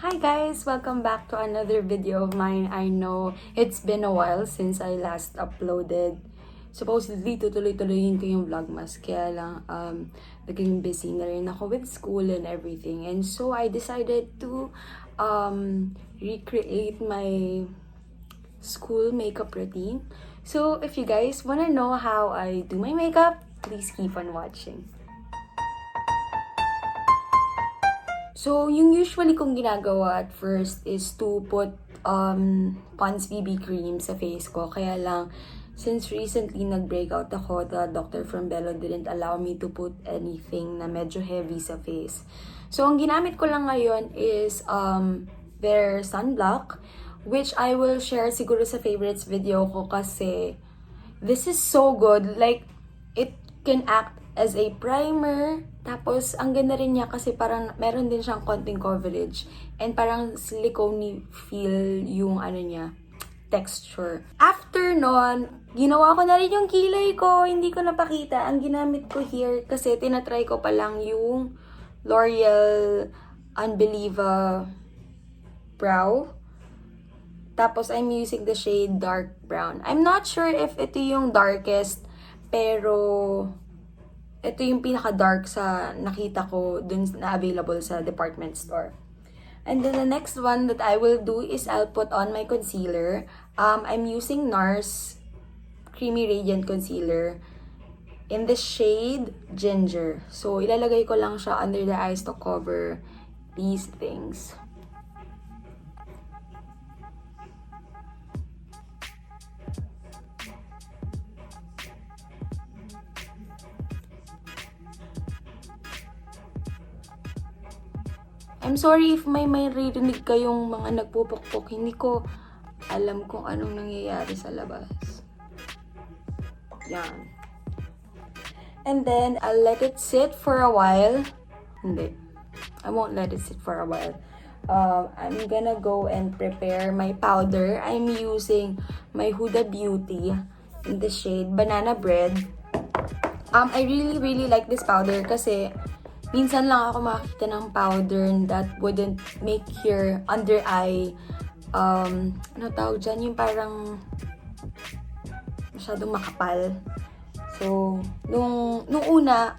Hi guys! Welcome back to another video of mine. I know it's been a while since I last uploaded. Supposedly, tutuloy-tuloyin ko yung Vlogmas. Kaya lang, naging busy na rin ako with school and everything. And so, I decided to recreate my school makeup routine. So, if you guys wanna know how I do my makeup, please keep on watching. So, yung usually kong ginagawa at first is to put Pond's BB cream sa face ko. Kaya lang, since recently nag-breakout ako, the doctor from Bello didn't allow me to put anything na medyo heavy sa face. So, ang ginamit ko lang ngayon is their sunblock, which I will share siguro sa favorites video ko kasi this is so good. Like, it can act as a primer. Tapos, ang ganda rin niya kasi parang meron din siyang konting coverage. And parang silicone feel yung ano niya, texture. After nun, ginawa ko na rin yung kilay ko. Hindi ko napakita. Ang ginamit ko here kasi tinatry ko pa lang yung Loreal Unbelievabrow. Tapos, I'm using the shade dark brown. I'm not sure if ito yung darkest, pero ito yung pinaka-dark sa nakita ko dun na available sa department store. And then the next one that I will do is I'll put on my concealer. I'm using Nars Creamy Radiant Concealer in the shade Ginger. So, ilalagay ko lang siya under the eyes to cover these things. I'm sorry if may maririnig kayong mga nagpupukpok. Hindi ko alam kung anong nangyayari sa labas. Yan. And then, I'll let it sit for a while. Hindi. I won't let it sit for a while. I'm gonna go and prepare my powder. I'm using my Hudsa Beauty in the shade Banana Bread. I really like this powder kasi minsan lang ako makakita ng powder that wouldn't make your under eye, ano tawag dyan, yung parang masyadong makapal. So, nung una,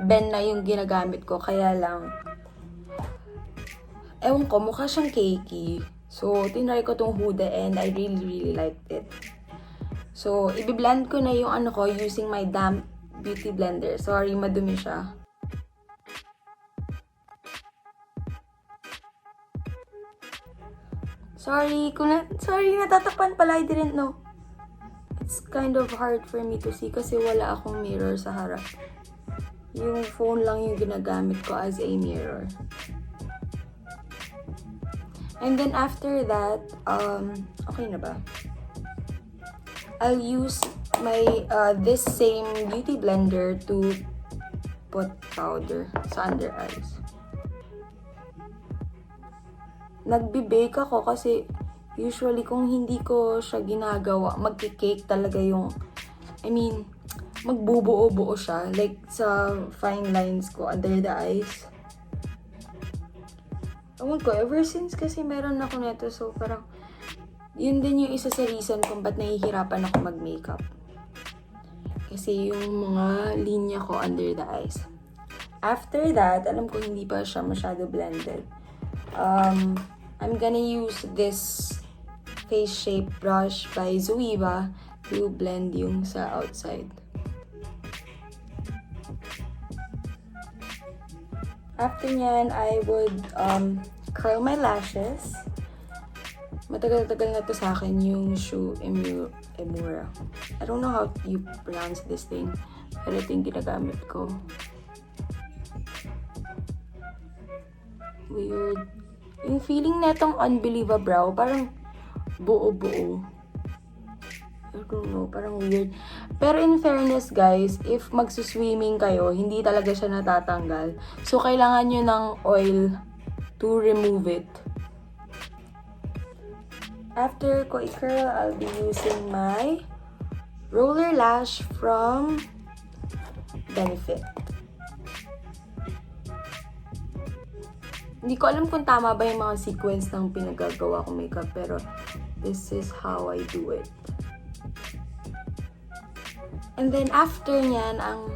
Ben na yung ginagamit ko, kaya lang, ewan ko, mukha siyang cakey. So, tinry ko tong Huda and I really liked it. So, i-blend ko na yung ano ko using my damp beauty blender. Sorry, madumi siya. Sorry, natatakpan pala, I didn't know. It's kind of hard for me to see kasi wala akong mirror sa harap. Yung phone lang yung ginagamit ko as a mirror. And then after that, okay na ba? I'll use my, this same beauty blender to put powder sa under eyes. Nagbe-bake ako kasi usually kung hindi ko siya ginagawa, magki-cake talaga yung, magbubuo-buo siya. Like sa fine lines ko under the eyes. Ewan ko, ever since kasi meron ako neto, so parang, yun din yung isa sa reason kung ba't nahihirapan ako mag-makeup. Kasi yung mga linya ko under the eyes. After that, alam ko hindi pa siya masyado blended. I'm gonna use this face shape brush by Zoeva to blend yung sa outside. After nyan, I would curl my lashes. Matagal-tagal na to sa akin yung Shu Emura. I don't know how you pronounce this thing, pero ito yung ginagamit ko. Weird. Yung feeling netong Unbelievabrow, parang buo-buo. I don't know, parang weird. Pero in fairness guys, if magsuswimming kayo, hindi talaga siya natatanggal. So, kailangan nyo ng oil to remove it. After ko i-curl, I'll be using my roller lash from Benefit. Hindi ko alam kung tama ba yung mga sequence ng pinagagawa kong makeup, pero this is how I do it. And then after nyan, ang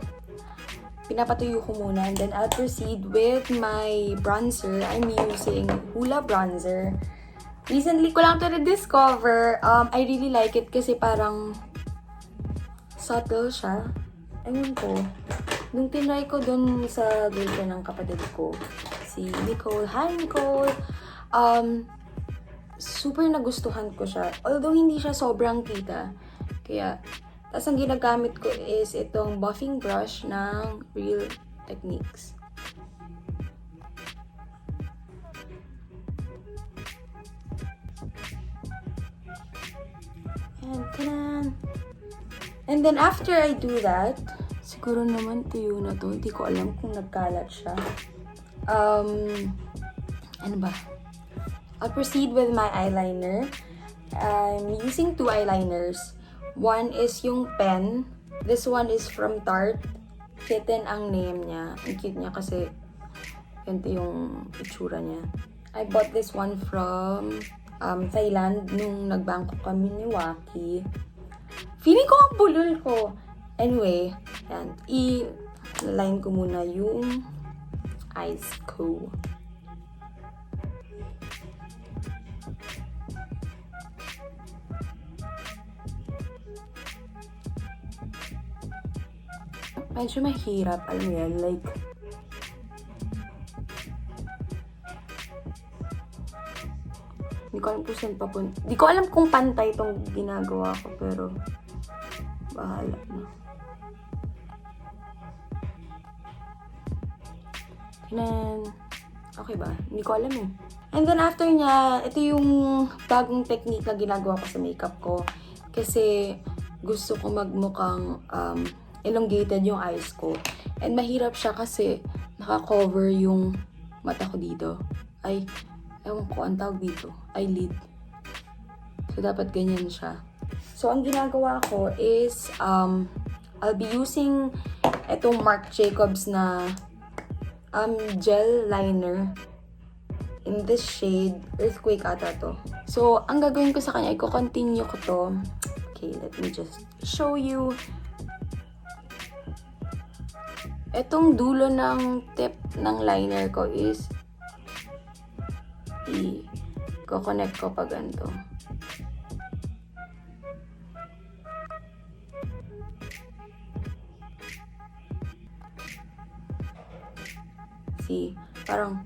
pinapatuyo ko muna, and then I'll proceed with my bronzer. I'm using Hoola bronzer. Recently ko lang ito na-discover. I really like it kasi parang subtle siya. Ewan ko. Nung tinry ko dun sa girlfriend ng kapatid ko, si Nicole. Hi, Nicole! Super nagustuhan ko siya. Although hindi siya sobrang kita. Kaya, tas ang ginagamit ko is itong buffing brush ng Real Techniques. And then after I do that, siguro naman tuyo na to. Hindi ko alam kung nagkalat siya. Ano ba? I'll proceed with my eyeliner. I'm using 2 eyeliners. One is yung pen. This one is from Tarte. Kitten ang name niya. Ang cute niya kasi ganito yung itsura niya. I bought this one from Thailand nung nagbangkok kami ni Waki. Feeling ko ang bulol ko. Anyway, yan. I-line ko muna yung eyes ko. Medyo mahirap. Alam mo yan, like, hindi ko alam kung saan papunta. Hindi ko alam kung pantay itong ginagawa ko, pero bahala na. And okay ba? Hindi ko alam eh. And then after niya, ito yung bagong technique na ginagawa ko sa makeup ko. Kasi gusto ko magmukhang elongated yung eyes ko. And mahirap siya kasi naka-cover yung mata ko dito. Ay, ewan ko, ang tawag dito. Eyelid. So, dapat ganyan siya. So, ang ginagawa ko is, I'll be using itong Marc Jacobs na gel liner in this shade. Earthquake ata to. So, ang gagawin ko sa kanya, i-continue ko to. Okay, let me just show you. Etong dulo ng tip ng liner ko is i-connect ko pa ganito. See, parang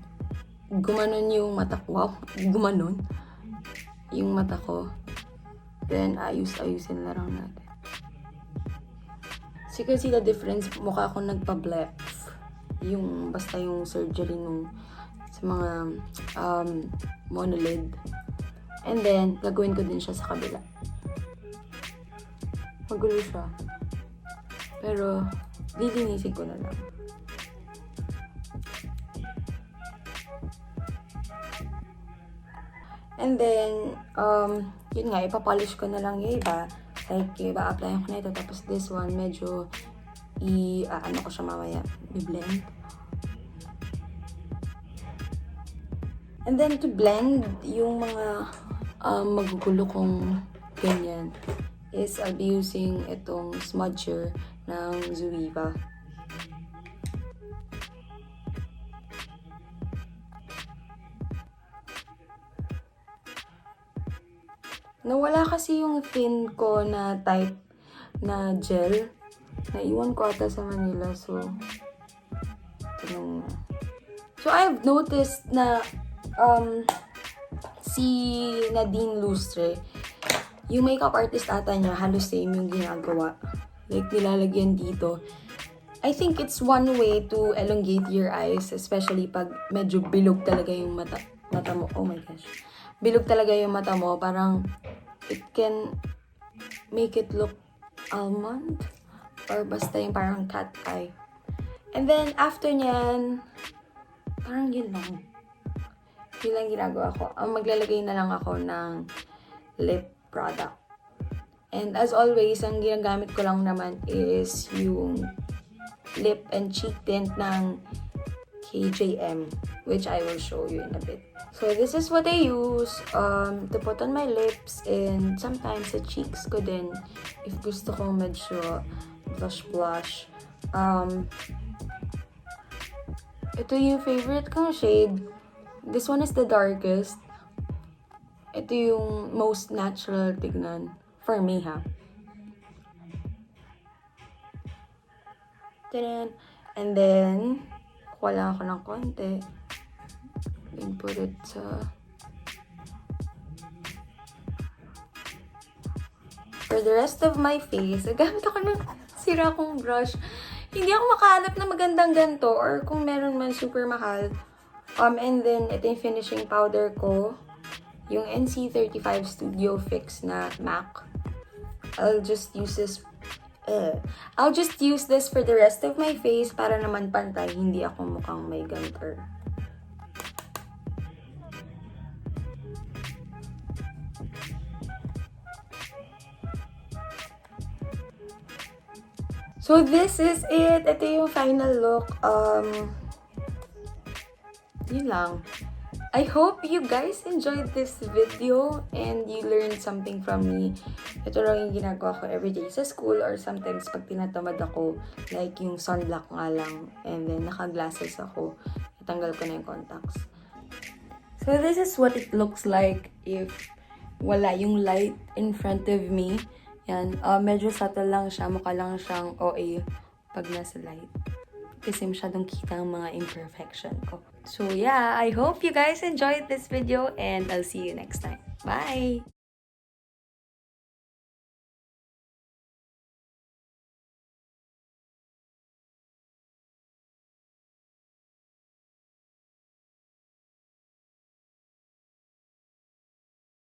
gumanon yung mata ko. Wow, gumanon yung mata ko. Then, ayusin na lang natin. So, you can see the difference. Mukha akong nagpa-blep. Yung, basta yung surgery nung sa mga monolid. And then, gagawin ko din siya sa kabila. Magulo siya. Pero, lilinisin ko na lang. And then, yun nga, ipapolish ko na lang yung iba. Like, iba-applyan ko na ito. Tapos this one, medyo ano ko siya mamaya. I-blend. And then, to blend yung mga magugulo kong ganyan is I'll be using itong smudger ng Zoeva. Nawala kasi yung thin ko na type na gel. Naiwan ko ata sa Manila. So, I've noticed na si Nadine Lustre, yung makeup artist ata niya, halos same yung ginagawa. Like, nilalagyan dito. I think it's one way to elongate your eyes, especially pag medyo bilog talaga yung mata mo. Oh my gosh. Bilog talaga yung mata mo. Parang, it can make it look almond. Or basta yung parang cat eye. And then, after nyan, parang yun lang. Yun lang ginagawa ko. Maglalagay na lang ako ng lip product. And as always, ang ginagamit ko lang naman is yung lip and cheek tint ng KJM. which I will show you in a bit. So this is what I use to put on my lips and sometimes sa cheeks ko din if gusto ko medyo blush. Ito yung favorite kong shade. This one is the darkest. Ito yung most natural tignan. For me, ha. And then, kuha lang ako ng konti. And put it sa... For the rest of my face, gamit ako ng sira kong brush. Hindi ako makahanap na magandang ganito or kung meron man super mahal. And then, ito yung finishing powder ko. Yung NC35 Studio Fix na MAC. I'll just use this for the rest of my face para naman pantay, hindi ako mukhang may ganter. So this is it. Ito yung final look. Yun lang. I hope you guys enjoyed this video and you learned something from me. Ito lang yung ginagawa ko everyday sa school or sometimes pag tinatamad ako, like yung sunblock nga lang and then naka-glasses ako, natanggal ko na yung contacts. So this is what it looks like if wala yung light in front of me. Yan, medyo subtle lang siya, mukha lang siyang OA pag nasa light. Kasi masyadong kita ang mga imperfection ko. So yeah, I hope you guys enjoyed this video and I'll see you next time. Bye!